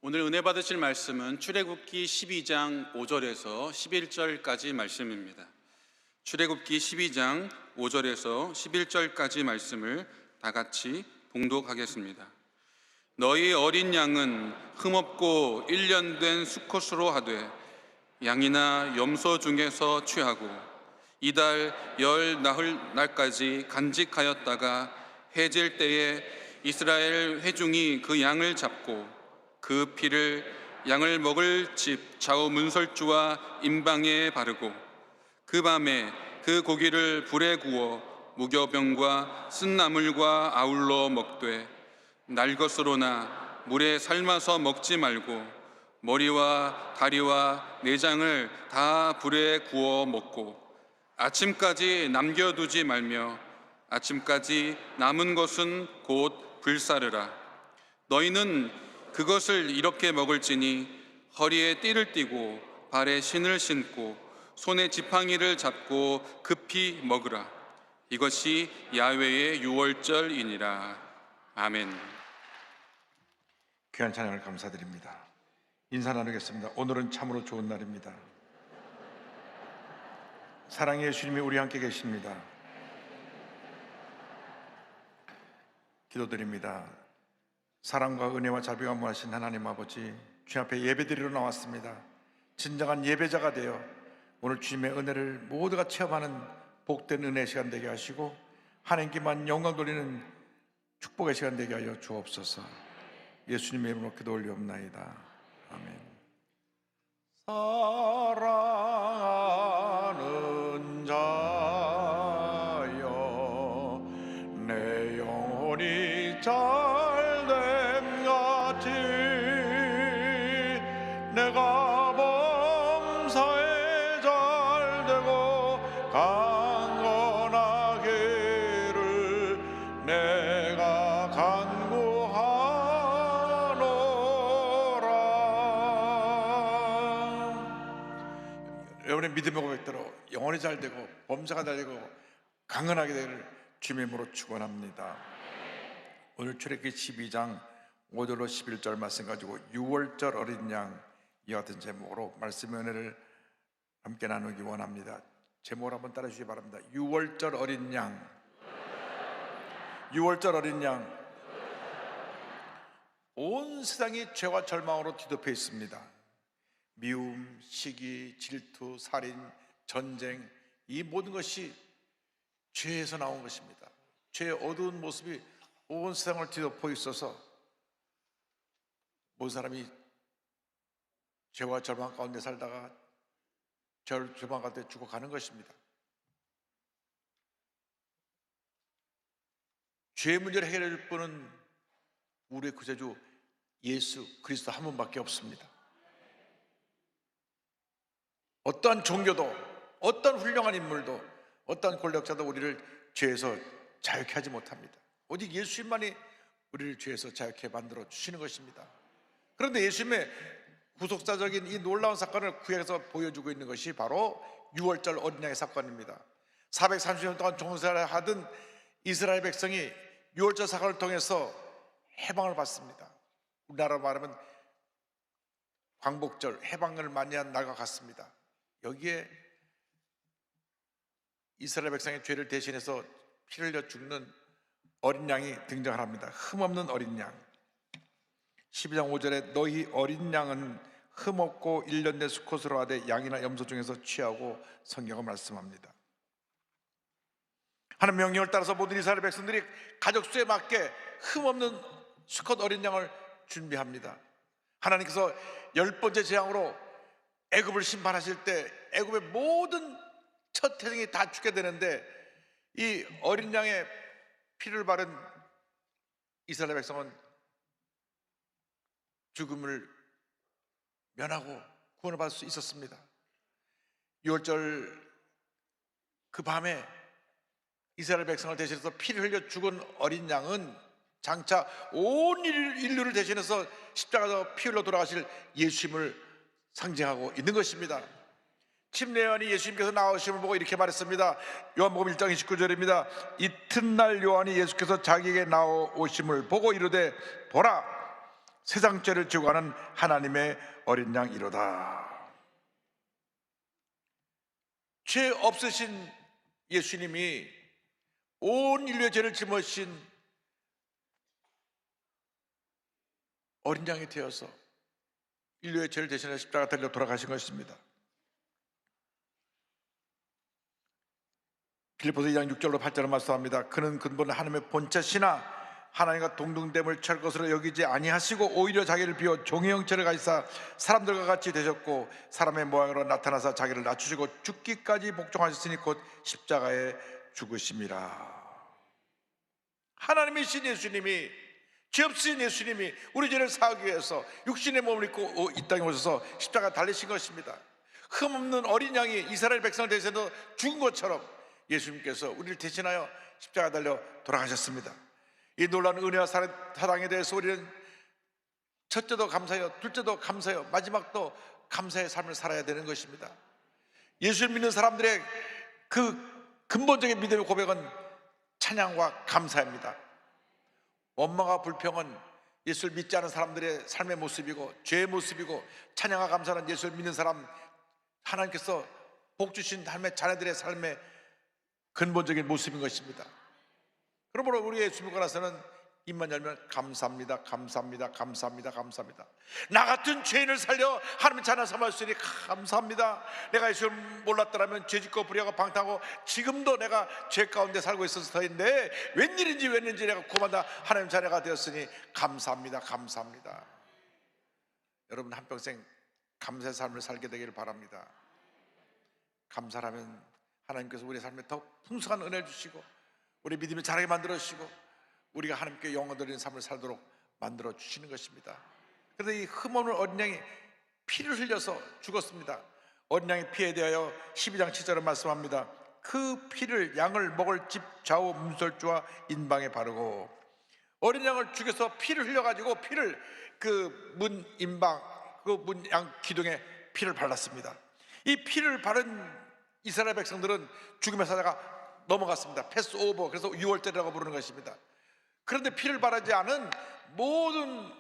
오늘 은혜 받으실 말씀은 출애굽기 12장 5절에서 11절까지 말씀입니다. 출애굽기 12장 5절에서 11절까지 말씀을 다 같이 봉독하겠습니다. 너희 어린 양은 흠없고 1년 된 수컷으로 하되 양이나 염소 중에서 취하고 이달 열 나흘 날까지 간직하였다가 해질 때에 이스라엘 회중이 그 양을 잡고 그 피를 양을 먹을 집 좌우 문설주와 임방에 바르고 그 밤에 그 고기를 불에 구워 무교병과 쓴나물과 아울러 먹되 날 것으로나 물에 삶아서 먹지 말고 머리와 다리와 내장을 다 불에 구워 먹고 아침까지 남겨두지 말며 아침까지 남은 것은 곧 불사르라. 너희는 그것을 이렇게 먹을지니 허리에 띠를 띠고 발에 신을 신고 손에 지팡이를 잡고 급히 먹으라. 이것이 야훼의 유월절이니라. 아멘. 귀한 찬양을 감사드립니다. 인사 나누겠습니다. 오늘은 참으로 좋은 날입니다. 사랑의 예수님이 우리 함께 계십니다. 기도드립니다. 사랑과 은혜와 자비가 무하신 하나님 아버지, 주님 앞에 예배드리러 나왔습니다. 진정한 예배자가 되어 오늘 주님의 은혜를 모두가 체험하는 복된 은혜의 시간 되게 하시고 하나님께만 영광 돌리는 축복의 시간 되게 하여 주옵소서. 예수님의 이름으로 기도 올리옵나이다. 아멘. 사랑하는 자여 내 영혼이 잘됨 같이 내가 범사에 잘되고 강건하기를 내가 간구하노라. 여러분의 믿음의 고백대로 영혼이 잘되고 범사가 잘되고 강건하게 되기를 주님의 이름으로 축원합니다. 오늘 출애굽기 12장 5절로 11절 말씀 가지고 유월절 어린 양 이 같은 제목으로 말씀의 은혜를 함께 나누기 원합니다. 제목을 한번 따라 주시기 바랍니다. 유월절 어린 양. 유월절 어린 양. 온 세상이 죄와 절망으로 뒤덮여 있습니다. 미움, 시기, 질투, 살인, 전쟁, 이 모든 것이 죄에서 나온 것입니다. 죄의 어두운 모습이 온 세상을 뒤덮어 있어서 모든 사람이 죄와 절망 가운데 살다가 절망 가운데 죽어가는 것입니다. 죄의 문제를 해결해 줄 분은 우리의 구세주 예수 그리스도 한 분밖에 없습니다. 어떠한 종교도, 어떠한 훌륭한 인물도, 어떠한 권력자도 우리를 죄에서 자유케 하지 못합니다. 오직 예수님만이 우리를 죄에서 자유케 만들어 주시는 것입니다. 그런데 예수님의 구속사적인 이 놀라운 사건을 구약에서 보여주고 있는 것이 바로 유월절 어린 양의 사건입니다. 430년 동안 종살이를 하던 이스라엘 백성이 유월절 사건을 통해서 해방을 받습니다. 우리나라로 말하면 광복절, 해방을 맞이한 날과 같습니다. 여기에 이스라엘 백성의 죄를 대신해서 피를 흘려 죽는 어린 양이 등장을 합니다. 흠없는 어린 양. 12장 5절에 너희 어린 양은 흠없고 1년 된 수컷으로 하되 양이나 염소 중에서 취하고 성경은 말씀합니다. 하는 명령을 따라서 모든 이스라엘 백성들이 가족 수에 맞게 흠없는 수컷 어린 양을 준비합니다. 하나님께서 10번째 재앙으로 애굽을 심판하실 때 애굽의 모든 첫 태생이 다 죽게 되는데 이 어린 양의 피를 바른 이스라엘 백성은 죽음을 면하고 구원을 받을 수 있었습니다. 6월절 그 밤에 이스라엘 백성을 대신해서 피를 흘려 죽은 어린 양은 장차 온 인류를 대신해서 십자가에서 피 흘러 돌아가실 예수님을 상징하고 있는 것입니다. 침례 요한이 예수님께서 나오심을 보고 이렇게 말했습니다. 요한복음 1장 29절입니다. 이튿날 요한이 예수께서 자기에게 나오심을 보고 이르되 보라 세상 죄를 지고 가는 하나님의 어린 양이로다. 죄 없으신 예수님이 온 인류의 죄를 짊어진 어린 양이 되어서 인류의 죄를 대신해 십자가 달려 돌아가신 것입니다. 빌립보서 2장 6절로 8절을 말씀합니다. 그는 근본 하나님의 본체시나 하나님과 동등됨을 취할 것으로 여기지 아니하시고 오히려 자기를 비워 종의 형체를 가지사 사람들과 같이 되셨고 사람의 모양으로 나타나사 자기를 낮추시고 죽기까지 복종하셨으니 곧 십자가에 죽으심이라. 하나님이신 예수님이, 죄 없으신 예수님이 우리 죄를 사하기 위해서 육신의 몸을 입고 이 땅에 오셔서 십자가 달리신 것입니다. 흠없는 어린 양이 이스라엘 백성을 대신해서 죽은 것처럼 예수님께서 우리를 대신하여 십자가 달려 돌아가셨습니다. 이 놀라운 은혜와 사랑에 대해서 우리는 첫째도 감사해요, 둘째도 감사해요, 마지막도 감사의 삶을 살아야 되는 것입니다. 예수를 믿는 사람들의 그 근본적인 믿음의 고백은 찬양과 감사입니다. 원망과 불평은 예수를 믿지 않은 사람들의 삶의 모습이고 죄의 모습이고, 찬양과 감사는 예수를 믿는 사람, 하나님께서 복 주신 하나님의 자녀들의 삶의 근본적인 모습인 것입니다. 그러므로 우리 예수 믿고 나서는 입만 열면 감사합니다, 감사합니다, 감사합니다, 감사합니다. 나 같은 죄인을 살려 하나님 자녀 삼았으니 감사합니다. 내가 예수를 몰랐더라면 죄짓고 불의하고 방탕하고 지금도 내가 죄 가운데 살고 있어서 더인데 웬일인지 내가 구원받아 하나님 자녀가 되었으니 감사합니다, 감사합니다. 여러분 한평생 감사의 삶을 살게 되기를 바랍니다. 감사하면 하나님께서 우리 삶에 더 풍성한 은혜를 주시고 우리 믿음이 자라게 만들어 주시고 우리가 하나님께 영광 돌리는 삶을 살도록 만들어 주시는 것입니다. 그런데 이 흠없는 어린 양이 피를 흘려서 죽었습니다. 어린 양의 피에 대하여 12장 7절을 말씀합니다. 그 피를 양을 먹을 집 좌우 문설주와 인방에 바르고, 어린 양을 죽여서 피를 흘려가지고 피를 그 문 인방, 그 문 양 기둥에 피를 발랐습니다. 이 피를 바른 이스라엘 백성들은 죽음의 사자가 넘어갔습니다. 패스오버, 그래서 6월절이라고 부르는 것입니다. 그런데 피를 바르지 않은 모든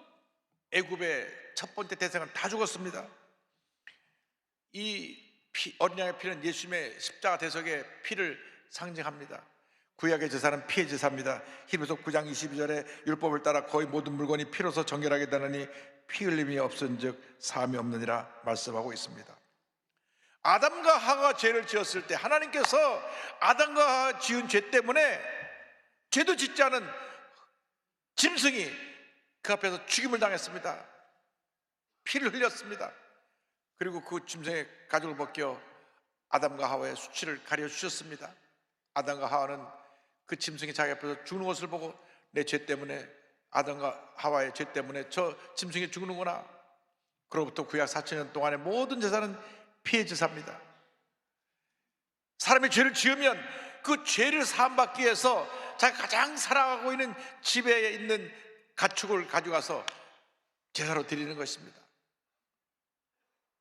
애굽의 첫 번째 대생은 다 죽었습니다. 이 어린 양의 피는 예수님의 십자가 대속의 피를 상징합니다. 구약의 제사는 피의 제사입니다. 히브리서 9장 22절에 율법을 따라 거의 모든 물건이 피로서 정결하게 되느니 피 흘림이 없은즉 사함이 없느니라 말씀하고 있습니다. 아담과 하와가 죄를 지었을 때 하나님께서 아담과 하와 지은 죄 때문에 죄도 짓지 않은 짐승이 그 앞에서 죽임을 당했습니다. 피를 흘렸습니다. 그리고 그 짐승의 가죽을 벗겨 아담과 하와의 수치를 가려주셨습니다. 아담과 하와는 그 짐승이 자기 앞에서 죽는 것을 보고 내 죄 때문에, 아담과 하와의 죄 때문에 저 짐승이 죽는구나. 그로부터 구약 4,000년 동안의 모든 제사는 피의 제사입니다. 사람이 죄를 지으면 그 죄를 사함받기 위해서 자기가 가장 사랑하고 있는 집에 있는 가축을 가져가서 제사로 드리는 것입니다.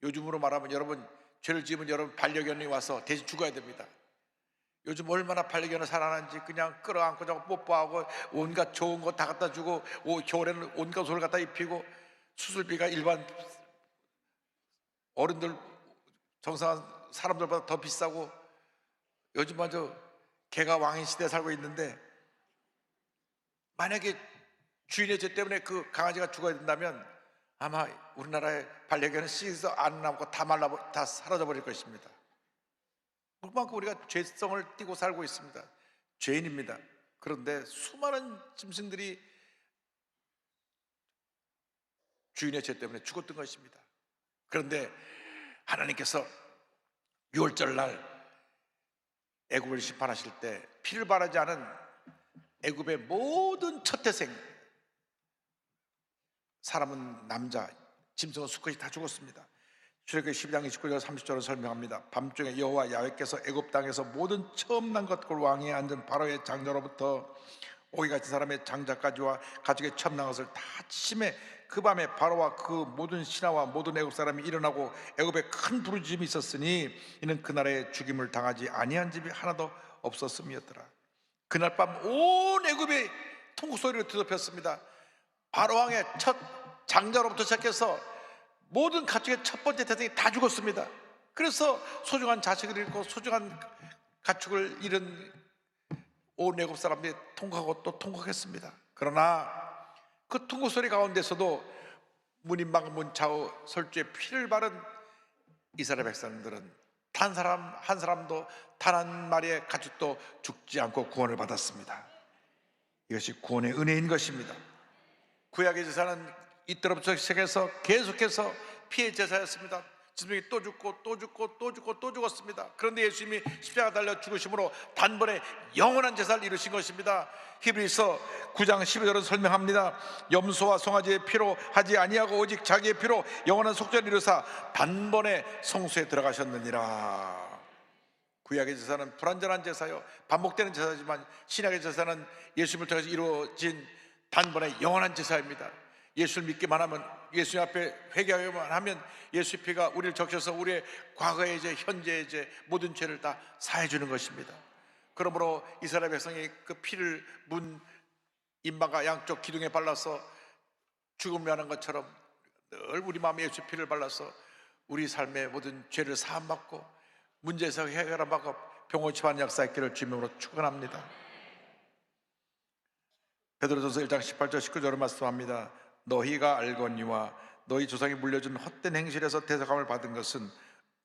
요즘으로 말하면 여러분 죄를 지으면 여러분 반려견이 와서 대신 죽어야 됩니다. 요즘 얼마나 반려견을 사랑하는지 그냥 끌어안고 자고 뽀뽀하고 온갖 좋은 거 다 갖다 주고, 겨울에는 온갖 옷을 갖다 입히고, 수술비가 일반 어른들 정상한 사람들보다 더 비싸고, 요즘 먼저 개가 왕인 시대에 살고 있는데, 만약에 주인의 죄 때문에 그 강아지가 죽어야 된다면 아마 우리나라의 반려견은 씨에서 안 남고 다 사라져 버릴 것입니다. 그만큼 우리가 죄성을 띠고 살고 있습니다. 죄인입니다. 그런데 수많은 짐승들이 주인의 죄 때문에 죽었던 것입니다. 그런데 하나님께서 6월절 날 애굽을 심판하실 때 피를 바르지 않은 애굽의 모든 첫 태생, 사람은 남자, 짐승은 수컷이 다 죽었습니다. 출애굽기 12장 29절 30절을 설명합니다. 밤중에 여호와 야훼께서 애굽 땅에서 모든 처음 난 것과 왕위에 앉은 바로의 장자로부터 오기 같은 사람의 장자까지와 가축의 처음 난 것을 다 치심에 그 밤에 바로와 그 모든 신하와 모든 애굽 사람이 일어나고 애굽에 큰 부르짖음이 있었으니 이는 그날에 죽임을 당하지 아니한 집이 하나도 없었음이었더라. 그날 밤 온 애굽이 통곡 소리로 뒤덮였습니다. 바로 왕의 첫 장자로부터 시작해서 모든 가축의 첫 번째 태생이 다 죽었습니다. 그래서 소중한 자식을 잃고 소중한 가축을 잃은 온 애굽 사람들이 통곡하고 또 통곡했습니다. 그러나 그 통곡 소리 가운데서도 문인방 문차우 설주에 피를 바른 이스라엘 백성들은 단 사람 한 사람도 단 한 마리의 가축도 죽지 않고 구원을 받았습니다. 이것이 구원의 은혜인 것입니다. 구약의 제사는 이때로부터 시작해서 계속해서 피해 제사였습니다. 짐승이 또 죽고 또 죽고 또 죽고 또 죽었습니다. 그런데 예수님이 십자가 달려 죽으심으로 단번에 영원한 제사를 이루신 것입니다. 히브리서 9장 12절은 설명합니다. 염소와 송아지의 피로 하지 아니하고 오직 자기의 피로 영원한 속죄를 이루사 단번에 성소에 들어가셨느니라. 구약의 제사는 불완전한 제사요, 반복되는 제사지만 신약의 제사는 예수님을 통해서 이루어진 단번에 영원한 제사입니다. 예수를 믿기만 하면, 예수 앞에 회개하기만 하면 예수의 피가 우리를 적셔서 우리의 과거의 죄, 현재의 죄, 모든 죄를 다 사해 주는 것입니다. 그러므로 이스라엘 백성이 그 피를 문 인방과 양쪽 기둥에 발라서 죽음을 하는 것처럼 늘 우리 마음에 예수의 피를 발라서 우리 삶의 모든 죄를 사함받고 문제에서 해결을 받고 병원 치료하는 역사의 길을 주님으로 축원합니다. 베드로전서 1장 18절 19절을 말씀합니다. 너희가 알거니와 너희 조상이 물려준 헛된 행실에서 대속함을 받은 것은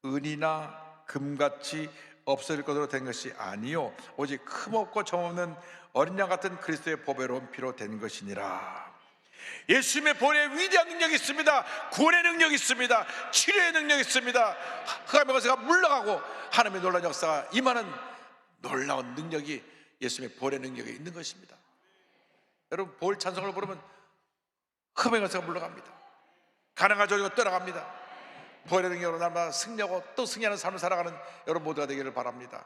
은이나 금같이 없어질 것으로 된 것이 아니요 오직 흠없고 점없는 어린 양 같은 그리스도의 보배로운 피로 된 것이니라. 예수님의 보혈에 위대한 능력이 있습니다. 구원의 능력이 있습니다. 치료의 능력이 있습니다. 흑암의 거세가 물러가고 하나님의 놀라운 역사가 임하는 놀라운 능력이 예수님의 보혈의 능력이 있는 것입니다. 여러분, 보혈 찬송을 부르면 흑암의 거세가 물러갑니다. 가난한 저주가 떠나갑니다. 보혈의 능력으로 날마다 승리하고 또 승리하는 삶을 살아가는 여러분 모두가 되기를 바랍니다.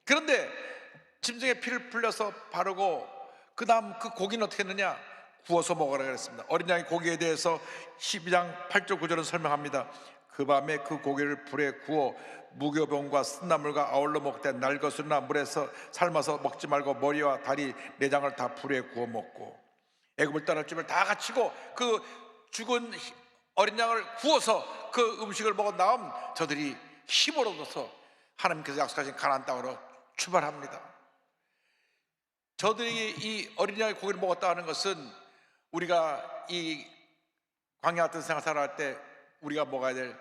그런데 짐승의 피를 풀려서 바르고 그 다음 그 고기는 어떻게 했느냐? 구워서 먹으라 그랬습니다. 어린 양의 고기에 대해서 12장 8절 9절은 설명합니다. 그 밤에 그 고기를 불에 구워 무교병과 쓴나물과 아울러 먹되 날것으로나 물에서 삶아서 먹지 말고 머리와 다리 내장을 다 불에 구워 먹고 애굽을 떠날 준비를 다 갖추고 그 죽은 어린 양을 구워서 그 음식을 먹은 다음 저들이 힘을 얻어서 하나님께서 약속하신 가나안 땅으로 출발합니다. 저들이 이 어린 양의 고기를 먹었다 하는 것은 우리가 이 광야 같은 생활 살아갈 때 우리가 먹어야 될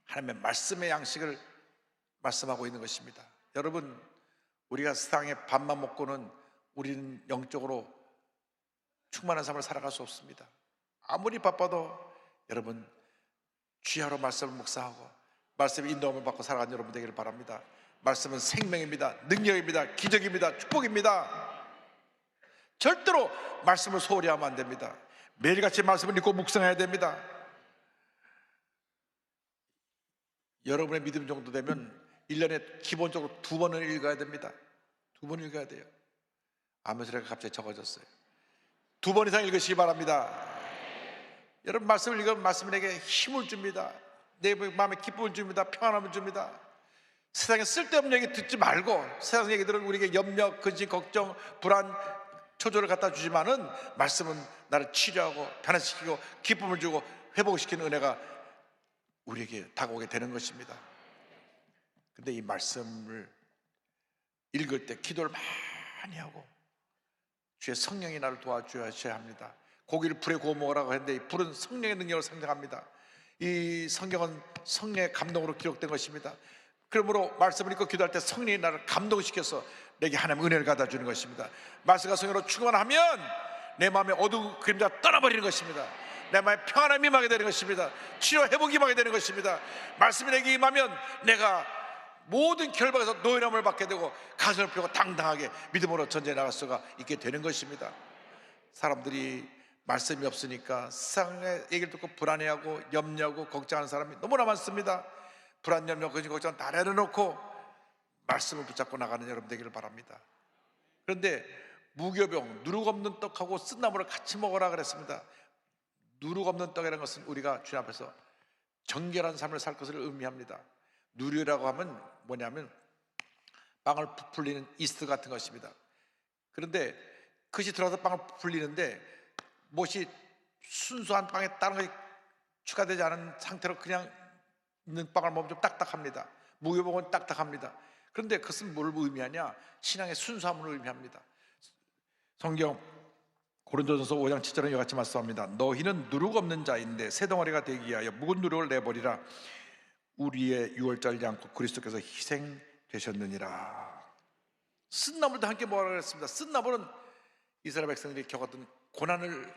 하나님의 말씀의 양식을 말씀하고 있는 것입니다. 여러분, 우리가 세상에 밥만 먹고는 우리는 영적으로 충만한 삶을 살아갈 수 없습니다. 아무리 바빠도 여러분 주야로 말씀을 묵상하고 말씀의 인도함을 받고 살아가는 여러분 되기를 바랍니다. 말씀은 생명입니다. 능력입니다. 기적입니다. 축복입니다. 절대로 말씀을 소홀히 하면 안 됩니다. 매일같이 말씀을 읽고 묵상해야 됩니다. 여러분의 믿음 정도 되면 1년에 기본적으로 2번을 읽어야 됩니다. 2번 읽어야 돼요. 아멘 소리가 갑자기 적어졌어요. 2번 이상 읽으시기 바랍니다. 여러분, 말씀을 읽으면 말씀이 내게 힘을 줍니다. 내 마음에 기쁨을 줍니다. 평안함을 줍니다. 세상에 쓸데없는 얘기 듣지 말고, 세상 얘기들은 우리에게 염려, 근심, 걱정, 불안, 초조를 갖다 주지만은 말씀은 나를 치료하고 변화시키고 기쁨을 주고 회복시키는 은혜가 우리에게 다가오게 되는 것입니다. 근데 이 말씀을 읽을 때 기도를 많이 하고 주의 성령이 나를 도와주셔야 합니다. 고기를 불에 구워 먹으라고 했는데 이 불은 성령의 능력을 상징합니다. 이 성경은 성령의 감동으로 기록된 것입니다. 그러므로 말씀을 읽고 기도할 때 성령이 나를 감동시켜서 내게 하나님의 은혜를 갖다 주는 것입니다. 말씀과 성령으로 충만하면 내 마음의 어두운 그림자 떠나버리는 것입니다. 내 마음에 평안함이 임하게 되는 것입니다. 치료 회복이 임하게 되는 것입니다. 말씀이 내게 임하면 내가 모든 결박에서 노인함을 받게 되고 가슴을 펴고 당당하게 믿음으로 전쟁에 나갈 수가 있게 되는 것입니다. 사람들이 말씀이 없으니까 세상의 얘기를 듣고 불안해하고 염려하고 걱정하는 사람이 너무나 많습니다. 불안, 염려, 근심, 걱정 다 내려놓고 말씀을 붙잡고 나가는 여러분 되기를 바랍니다. 그런데 무교병, 누룩 없는 떡하고 쓴나물을 같이 먹으라 그랬습니다. 누룩 없는 떡이라는 것은 우리가 주님 앞에서 정결한 삶을 살 것을 의미합니다. 누룩이라고 하면 뭐냐면 빵을 부풀리는 이스트 같은 것입니다. 그런데 그것이 들어가서 빵을 부풀리는데 못이 순수한 빵에 다른 것이 추가되지 않은 상태로 그냥 있는 빵을 먹으면 좀 딱딱합니다. 무교복은 딱딱합니다. 그런데 그것은 뭘 의미하냐? 신앙의 순수함을 의미합니다. 성경 고린도전서 5장 7절은 이와 같이 말씀합니다. 너희는 누룩 없는 자인데 새 덩어리가 되기 위하여 묵은 누룩을 내버리라. 우리의 유월절지 않고 그리스도께서 희생되셨느니라. 쓴 나물도 함께 뭐라 그랬습니다. 쓴 나물은 이스라엘 백성들이 겪었던 고난을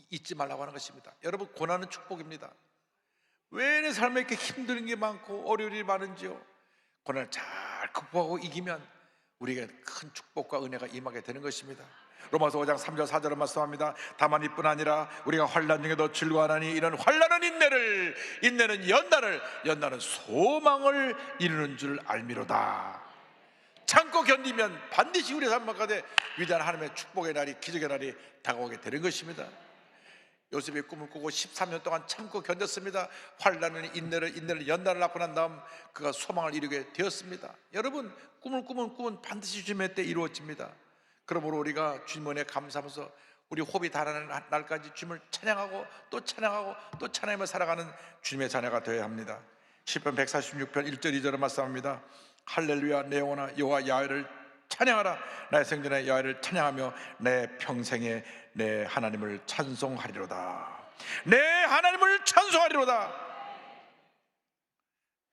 잊지 말라고 하는 것입니다. 여러분, 고난은 축복입니다. 왜 내 삶에 이렇게 힘든 게 많고 어려운 일이 많은지요? 고난을 잘 극복하고 이기면 우리에게 큰 축복과 은혜가 임하게 되는 것입니다. 로마서 5장 3절 4절은 말씀합니다. 다만 이뿐 아니라 우리가 환난 중에도 즐거워하나니 이는 환난은 인내를, 인내는 연단을, 연단은 소망을 이루는 줄 알미로다. 참고 견디면 반드시 우리 삶 가운데 위대한 하나님의 축복의 날이, 기적의 날이 다가오게 되는 것입니다. 요셉이 꿈을 꾸고 13년 동안 참고 견뎠습니다. 환난은 인내를, 인내를 연단을 낳고 난 다음 그가 소망을 이루게 되었습니다. 여러분, 꿈을 꾸면 꿈은 반드시 주님의 때 이루어집니다. 그러므로 우리가 주님 은혜에 감사하면서 우리 호흡이 달아나는 날까지 주님을 찬양하고 또 찬양하고 또 찬양하며 살아가는 주님의 자녀가 되어야 합니다. 시편 146편 1절 2절은 말씀합니다. 할렐루야 내 영혼아 여호와 야훼를 찬양하라. 나의 생전에 야훼를 찬양하며 내 평생에 내 하나님을 찬송하리로다. 내 하나님을 찬송하리로다.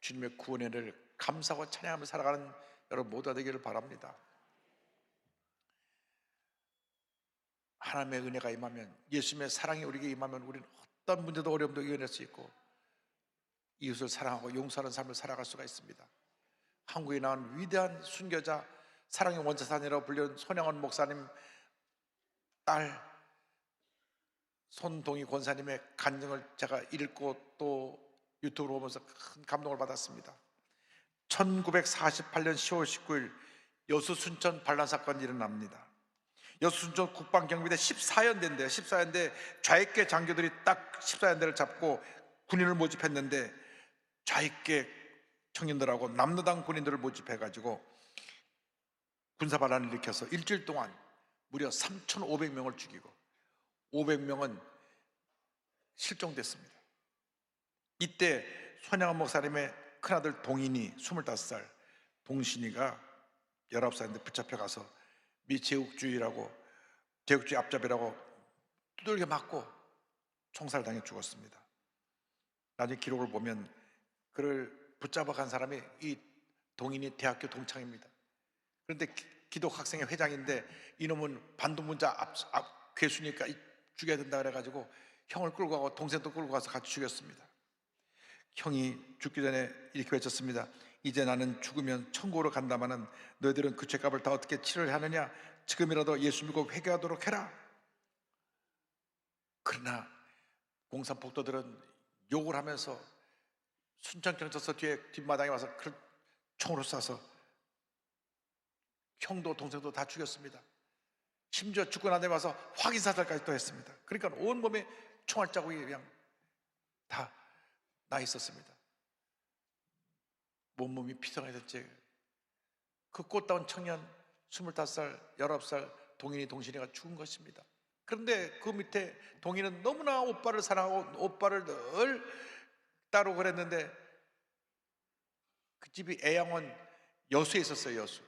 주님의 구원의 은혜를 감사하고 찬양하며 살아가는 여러분 모두가 되기를 바랍니다. 하나님의 은혜가 임하면, 예수님의 사랑이 우리에게 임하면 우리는 어떤 문제도 어려움도 이겨낼 수 있고 이웃을 사랑하고 용서하는 삶을 살아갈 수가 있습니다. 한국에 나온 위대한 순교자, 사랑의 원자산이라고 불리는 손양원 목사님 딸 손동희 권사님의 간증을 제가 읽고 또 유튜브로 보면서 큰 감동을 받았습니다. 1948년 10월 19일 여수 순천 반란 사건이 일어납니다. 여수 순천 국방경비대 14연대인데 14연대 좌익계 장교들이 딱 14연대를 잡고 군인을 모집했는데 좌익계 청년들하고 남로당 군인들을 모집해가지고 군사반란을 일으켜서 일주일 동안 무려 3,500명을 죽이고 500명은 실종됐습니다. 이때 손양원 목사님의 큰아들 동인이 25살, 동신이가 19살인데 붙잡혀가서 미제국주의라고, 제국주의 앞잡이라고 두들겨 맞고 총살당해 죽었습니다. 나중에 기록을 보면 그를 붙잡아 간 사람이 이 동인이 대학교 동창입니다. 그런데 기독학생회 회장인데 이놈은 반동문자 괴수니까 죽여야 된다 그래가지고 형을 끌고 가고 동생도 끌고 가서 같이 죽였습니다. 형이 죽기 전에 이렇게 외쳤습니다. 이제 나는 죽으면 천국으로 간다마는 너희들은 그 죄값을 다 어떻게 치료를 하느냐? 지금이라도 예수 믿고 회개하도록 해라. 그러나 공산폭도들은 욕을 하면서 순천경찰서 뒤에 뒷마당에 와서 총으로 쏴서 형도 동생도 다 죽였습니다. 심지어 죽고 난 다음에 와서 확인사살까지 또 했습니다. 그러니까 온몸에 총알 자국이 그냥 다 나 있었습니다. 온몸이 피성해서 그 꽃다운 청년 25살, 19살 동인이 동신이가 죽은 것입니다. 그런데 그 밑에 동인은 너무나 오빠를 사랑하고 오빠를 늘 따르고 그랬는데 그 집이 애양원 여수에 있었어요. 여수.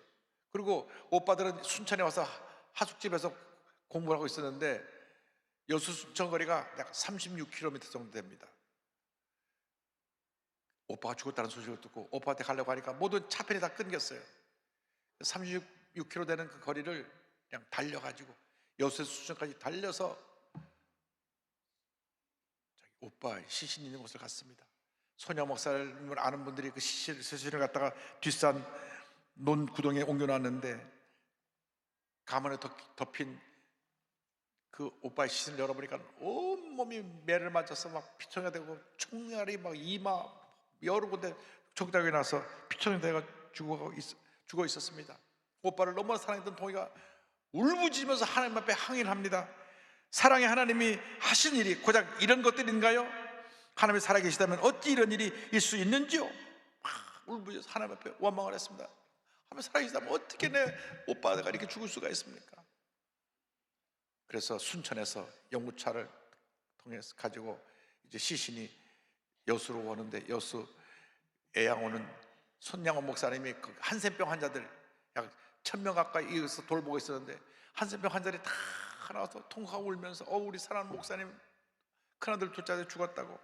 그리고 오빠들은 순천에 와서 하숙집에서 공부를 하고 있었는데 여수 순천 거리가 약 36km 정도 됩니다. 오빠가 죽었다는 소식을 듣고 오빠한테 가려고 하니까 모든 차편이 다 끊겼어요. 36km 되는 그 거리를 그냥 달려가지고 여수에서 순천까지 달려서 오빠 시신 있는 곳을 갔습니다. 소녀 목사님을 아는 분들이 그 시신을 갖다가 뒷산 논 구덩이에 옮겨놨는데 가만히 덮인 그 오빠의 시신을 열어보니까 온몸이 매를 맞아서 막 피청이 되고 총알이 막 이마 여러 군데 총장이 나서 피청이 되어 죽어 있었습니다. 오빠를 너무나 사랑했던 동이가 울부짖으면서 하나님 앞에 항의합니다. 사랑의 하나님이 하신 일이 고작 이런 것들인가요? 하나님이 살아계시다면 어찌 이런 일이 있을 수 있는지요? 막 울부짖어서 하나님 앞에 원망을 했습니다. 하나님 살아계시다면 어떻게 내 오빠가 이렇게 죽을 수가 있습니까? 그래서 순천에서 연구차를 통해서 가지고 이제 시신이 여수로 오는데, 여수 애양 오는 손양호 목사님이 그 한센병 환자들 약 1000명 가까이 이어서 돌보고 있었는데, 한센병 환자들이 다 나와서 통곡하고 울면서 우리 사랑하는 목사님 큰아들 둘째 죽었다고.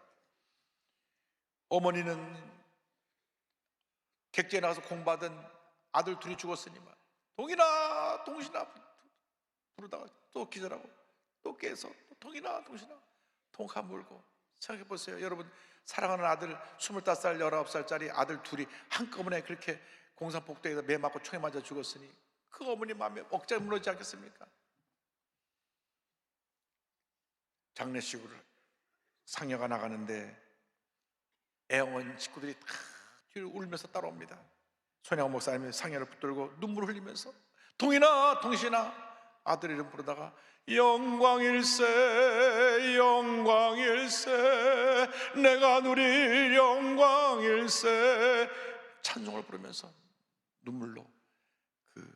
어머니는 객지에 나가서 공부하던 아들 둘이 죽었으니만 동이나 동신아 부르다가 또 기절하고 또 깨서 또 동이나 동신아 통카 물고. 생각해 보세요. 여러분, 사랑하는 아들 25살 19살짜리 아들 둘이 한꺼번에 그렇게 공산폭도에서 매 맞고 총에 맞아 죽었으니 그 어머니 마음에 억장이 무너지지 않겠습니까? 장례식으로 상여가 나가는데 애원 식구들이 다 뒤로 울면서 따라옵니다. 손양호 목사님이 상여를 붙들고 눈물 흘리면서 동이나 동신아 아들 이름 부르다가 영광일세 영광일세 내가 누릴 영광일세 찬송을 부르면서 눈물로 그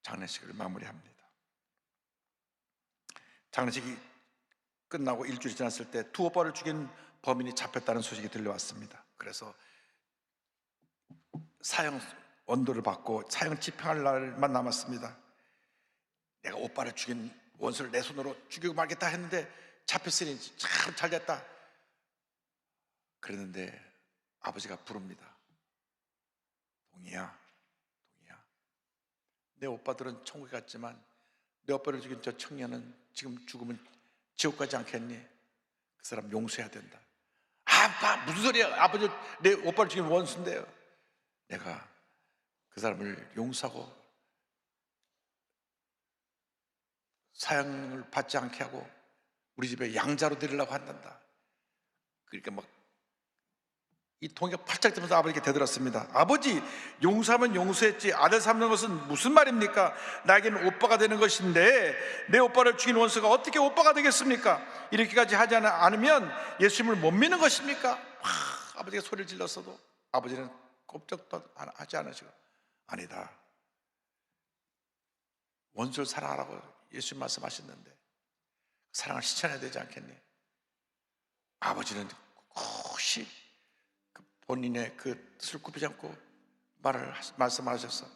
장례식을 마무리합니다. 장례식이 끝나고 일주일이 지났을 때 두 오빠를 죽인 범인이 잡혔다는 소식이 들려왔습니다. 그래서 사형 원도를 받고 사형 집행할 날만 남았습니다. 내가 오빠를 죽인 원수를 내 손으로 죽이고 말겠다 했는데 잡혔으니 참 잘됐다 그랬는데 아버지가 부릅니다. 동이야, 동이야, 내 오빠들은 천국에 갔지만 내 오빠를 죽인 저 청년은 지금 죽으면 지옥 가지 않겠니? 그 사람 용서해야 된다. 아빠 무슨 소리야? 아버지 내 오빠를 죽인 원수인데요. 내가 그 사람을 용서하고 사형을 받지 않게 하고 우리 집에 양자로 데리려고 한단다. 그러니까 막 이 동이가 팔짝 뛰면서 아버지께 대들었습니다. 아버지, 용서하면 용서했지 아들 삼는 것은 무슨 말입니까? 나에게는 오빠가 되는 것인데 내 오빠를 죽인 원수가 어떻게 오빠가 되겠습니까? 이렇게까지 하지 않으면 예수님을 못 믿는 것입니까? 아버지가 소리를 질렀어도 아버지는 꼼짝도 하지 않으시고 아니다, 원수를 사랑하라고 예수님 말씀하셨는데 사랑을 실천해야 되지 않겠니? 아버지는 혹시 본인의 그 뜻을 굽히지 않고 말씀하셔서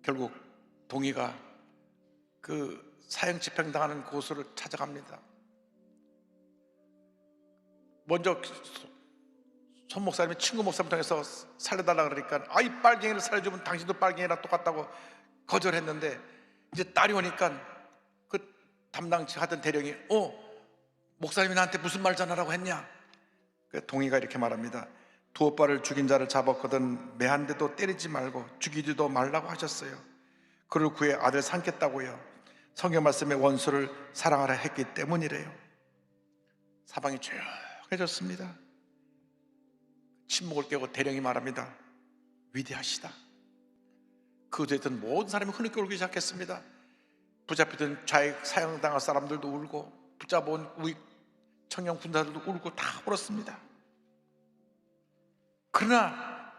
결국 동이가 그 사형 집행당하는 곳을 찾아갑니다. 먼저 손 목사님이 친구 목사님 통해서 살려달라 그러니까 이 빨갱이를 살려주면 당신도 빨갱이랑 똑같다고 거절했는데 이제 딸이 오니까 그 담당치 하던 대령이 목사님이 나한테 무슨 말 전하라고 했냐? 동이가 이렇게 말합니다. 두 오빠를 죽인 자를 잡았거든 매 한 대도 때리지 말고 죽이지도 말라고 하셨어요. 그를 구해 아들 삼겠다고요. 성경 말씀에 원수를 사랑하라 했기 때문이래요. 사방이 조용해졌습니다. 침묵을 깨고 대령이 말합니다. 위대하시다. 그 뒤에 있던 모든 사람이 흐느껴 울기 시작했습니다. 붙잡히던 좌익 사형당할 사람들도 울고 붙잡아온 우익 청년 군사들도 울고 다 울었습니다. 그러나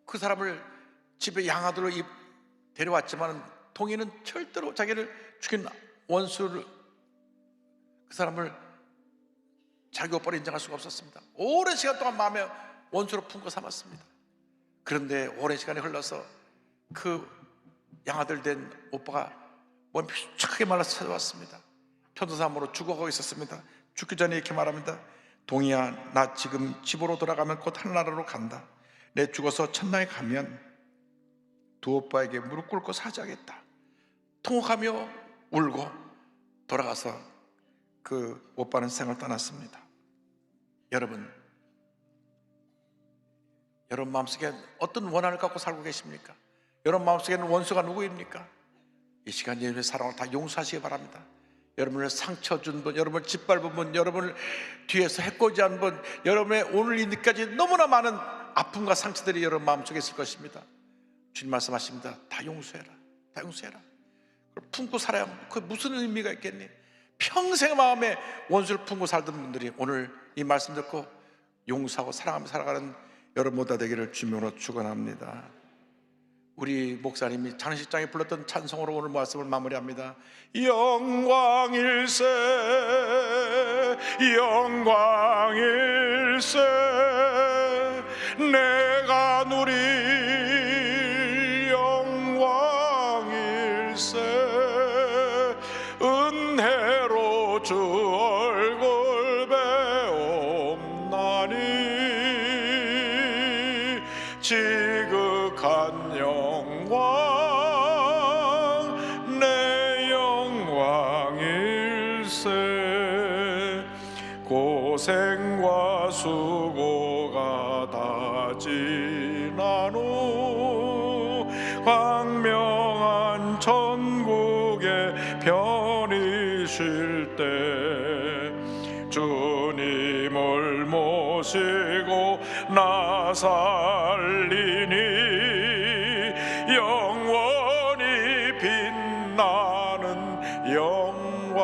그 사람을 집에 양아들로 데려왔지만 동이는 절대로 자기를 죽인 원수를 그 사람을 자기 오빠로 인정할 수가 없었습니다. 오랜 시간 동안 마음에 원수로 품고 삼았습니다. 그런데 오랜 시간이 흘러서 그 양아들 된 오빠가 몸이 피축하게 말라서 찾아왔습니다. 편도삼으로 죽어가고 있었습니다. 죽기 전에 이렇게 말합니다. 동이야, 나 지금 집으로 돌아가면 곧 하늘나라로 간다. 내 죽어서 천당에 가면 두 오빠에게 무릎 꿇고 사죄하겠다. 통곡하며 울고 돌아가서 그 오빠는 생을 떠났습니다. 여러분 마음속에 어떤 원한을 갖고 살고 계십니까? 여러분 마음속에는 원수가 누구입니까? 이 시간 예수님의 사랑을 다 용서하시기 바랍니다. 여러분을 상처 준 분, 여러분을 짓밟은 분, 여러분을 뒤에서 해코지한 분, 여러분의 오늘 이 늦까지 너무나 많은 아픔과 상처들이 여러분 마음속에 있을 것입니다. 주님 말씀하십니다. 다 용서해라. 다 용서해라. 품고 살아야 그 무슨 의미가 있겠니? 평생 마음에 원수를 품고 살던 분들이 오늘 이 말씀 듣고 용서하고 사랑하며 살아가는 여러분 모두 되기를 주님으로 축원합니다. 우리 목사님이 장식장에 불렀던 찬송으로 오늘 말씀을 마무리합니다. 영광일세 영광일세 내가 누릴 영광일세 은혜로 주 얼굴 배옵나니 지극한 영광 내 영광일세 고생과 수고가 다 지난 후 광명한 천국에 편히 쉴 때 주님을 모시고 나 살리니 영원히 빛나는 영광일세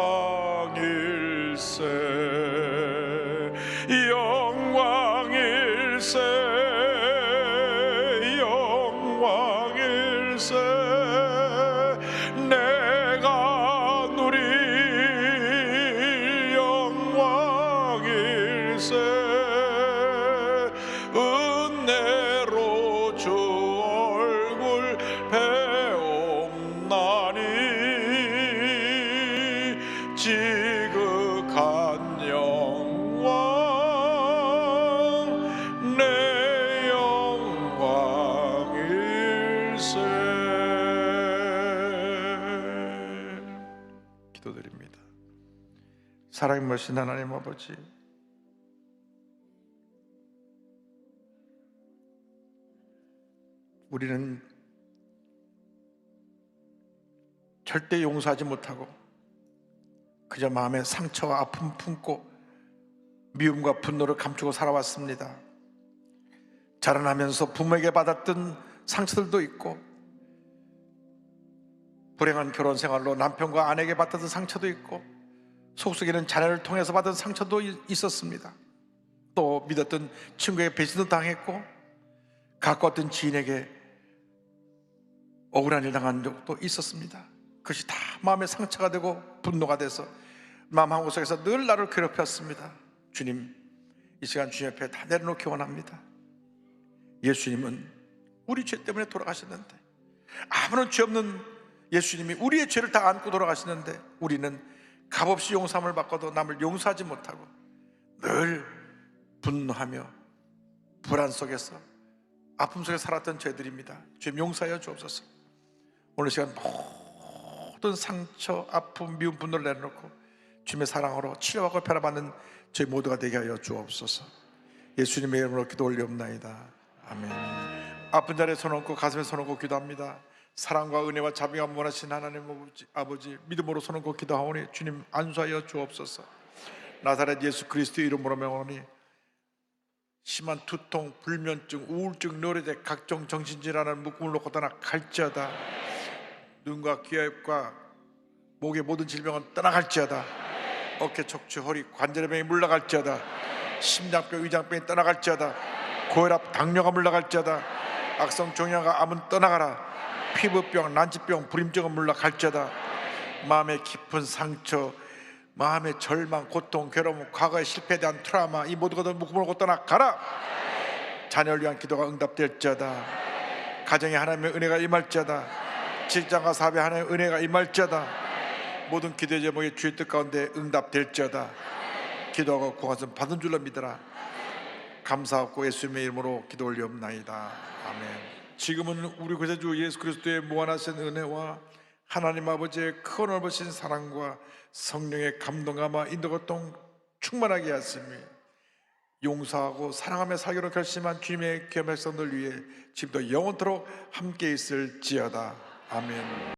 영광일세 영광일세 내가 누릴 영광일세 은혜로 주 얼굴 배옵나니 지극한 영광 내 영광일세. 기도드립니다. 사랑의 머신 하나님 아버지, 우리는 절대 용서하지 못하고 그저 마음에 상처와 아픔 품고 미움과 분노를 감추고 살아왔습니다. 자라나면서 부모에게 받았던 상처들도 있고 불행한 결혼 생활로 남편과 아내에게 받았던 상처도 있고 속속에는 자녀를 통해서 받은 상처도 있었습니다. 또 믿었던 친구에게 배신도 당했고 가까웠던 지인에게 억울한 일 당한 적도 있었습니다. 그것이 다 마음의 상처가 되고 분노가 돼서 마음 한구석에서 늘 나를 괴롭혔습니다. 주님, 이 시간 주님 앞에 다 내려놓기 원합니다. 예수님은 우리 죄 때문에 돌아가셨는데, 아무런 죄 없는 예수님이 우리의 죄를 다 안고 돌아가시는데 우리는 값없이 용서함을 받고도 남을 용서하지 못하고 늘 분노하며 불안 속에서 아픔 속에 살았던 죄들입니다. 주님 용서하여 주옵소서. 오늘 시간 모든 상처, 아픔, 미움, 분노를 내려놓고 주님의 사랑으로 치료하고 변화받는 저희 모두가 되게 하여 주옵소서. 예수님의 이름으로 기도 올리옵나이다. 아멘. 아픈 자리에 손 얹고 가슴에 손 얹고 기도합니다. 사랑과 은혜와 자비가 원하신 하나님 아버지, 믿음으로 손 얹고 기도하오니 주님 안수하여 주옵소서. 나사렛 예수 그리스도의 이름으로 명하오니 심한 두통, 불면증, 우울증, 뇌리대 각종 정신질환을 묶음을 놓고 떠나갈지어다. 눈과 귀와 목의 모든 질병은 떠나갈지어다. 어깨 척추, 허리, 관절의 병이 물러갈지어다. 심장병, 위장병이 떠나갈지어다. 고혈압, 당뇨가 물러갈지어다. 악성 종양과 암은 떠나가라. 피부병, 난치병, 불임증은 물러갈지어다. 마음의 깊은 상처, 마음의 절망, 고통, 괴로움, 과거의 실패에 대한 트라우마, 이 모두가 다 묶음을 놓고 떠나가라. 자녀를 위한 기도가 응답될지어다. 가정에 하나님의 은혜가 임할지어다. 직장과 사업에 하나님의 은혜가 임할지어다. 모든 기도의 제목이 주의 뜻 가운데 응답될지어다. 기도하고 구하선 받은 줄로 믿어라. 감사하고 예수님의 이름으로 기도 올리옵나이다. 아멘. 지금은 우리 구세주 예수 그리스도의 무한하신 은혜와 하나님 아버지의 큰 넓으신 사랑과 성령의 감동감화 인도고통 충만하게 하시며 용서하고 사랑하며 살기로 결심한 주님의 귀한 백성들 위해 지금도 영원토록 함께 있을지어다. 아멘.